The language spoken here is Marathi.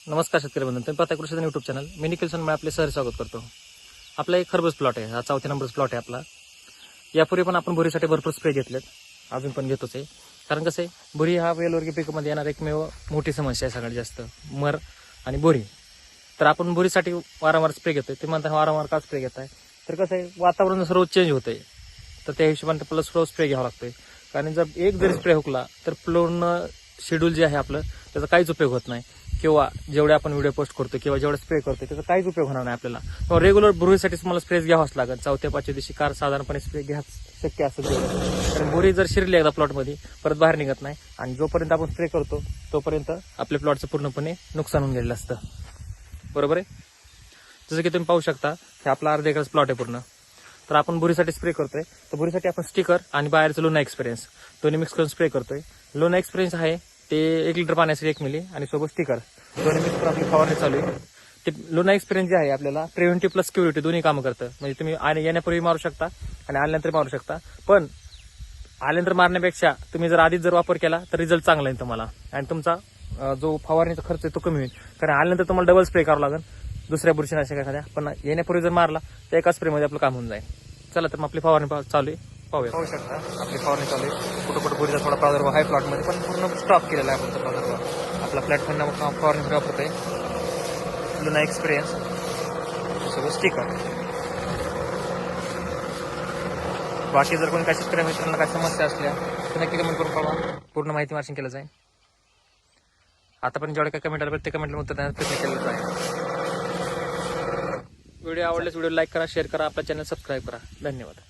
नमस्कार शेतकरी बंधू, तुम्ही पाहता कृषी यूट्यूब चॅनल. मी निखिल सोनमळे आपले सहर्ष स्वागत करतो. आपला एक खरबूज प्लॉट आहे, हा 4थ्या नंबरचा प्लॉट आहे आपला. यापूर्वी पण आपण बोरीसाठी भरपूर स्प्रे घेतलेत, अजून पण घेतोच आहे. कारण कसं आहे, बोरी हा वेलवर्गीय पिकामध्ये येणारा एकमेव मोठी समस्या आहे सगळ्यात जास्त, मर आणि बोरी. तर आपण बोरीसाठी वारंवार स्प्रे घेतोय. ते म्हणतात वारंवार का स्प्रे घेताय, तर कसं आहे, वातावरण रोज चेंज होतंय, तर त्या हिशोबाने प्लस रोज स्प्रे घ्यावा लागतोय. कारण जर एक जरी स्प्रे हुकला तर पूर्ण शेड्यूल जे आहे आपलं त्याचा काहीच उपयोग होत नाही, किंवा जेवढे आपण व्हिडिओ पोस्ट करतो किंवा जेवढे स्प्रे करतो त्याचा काहीच उपयोग होणार नाही आपल्याला. किंवा रेग्युलर बोरीसाठी तुम्हाला स्प्रेच घ्यावाच लागेल. 4थ्या-5थ्या दिवशी कार साधारणपणे स्प्रे घ्याच शक्य असेल तेवढं. कारण बोरी जर शिरली एकदा प्लॉटमध्ये परत बाहेर निघत नाही, आणि जोपर्यंत आपण स्प्रे करतो तोपर्यंत आपल्या प्लॉटचं पूर्णपणे नुकसान होऊन गेलेलं असतं. बरोबर आहे. जसं की तुम्ही पाहू शकता, हे आपला अर्धा एकरच प्लॉट आहे पूर्ण. तर आपण बोरीसाठी स्प्रे करतोय, तर बोरीसाठी आपण स्टिकर आणि बाहेरचं लोना एक्सपिरियन्स दोन्ही मिक्स करून स्प्रे करतोय. लोना एक्सपिरियन्स आहे ते 1 लिटर पाण्यासाठी 1 मिली आणि सोबत स्टिकर दोन्ही मिक्स करून आपली फवारणी चालू आहे. ते लोना एक्सपिरियन्स जे आहे आपल्याला प्रिव्हेंटिव्ह प्लस क्युरिटी दोन्ही कामं करतं. म्हणजे तुम्ही येण्यापूर्वी मारू शकता आणि आल्यानंतर मारू शकता. पण आल्यानंतर मारण्यापेक्षा तुम्ही जर आधीच जर वापर केला तर रिझल्ट चांगला आहे तुम्हाला, आणि तुमचा जो फवारणीचा खर्च आहे तो कमी होईल. कारण आल्यानंतर तुम्हाला डबल स्प्रे करावं लागेल दुसऱ्या बुरशीनाशक एखाद्या. पण येण्यापूर्वी जर मारला तर एका स्प्रेमध्ये आपलं काम होऊन जाईल. चला तर मग आपली फवारणी चालू आहे, पाहूया. पाहू शकता आपली फवारणी चालू आहे. कुठं कुठं बोरीचा थोडा प्रादुर्भाव आहे प्लॉटमध्ये, पण पूर्ण स्टॉप केलेला आहे आपण प्रादुर्भाव. आपला प्लॅटफॉर्म फवारणी वापरतोय लोना एक्सपिरियन्स सगळं स्टिकर. बाकी जर कोणी काही शेतकऱ्या मित्रांना काही समस्या असल्या तर नक्की कमेंट करून कळवा, पूर्ण माहिती मार्शिंग केलं जाईल. आतापर्यंत जेवढे काही कमेंट आले प्रत्येक कमेंटला उत्तर देण्याचा प्रयत्न केलेला आहे. व्हिडिओ आवडल्यास व्हिडिओ लाईक करा, शेअर करा, आपला चॅनल सबस्क्राईब करा. धन्यवाद.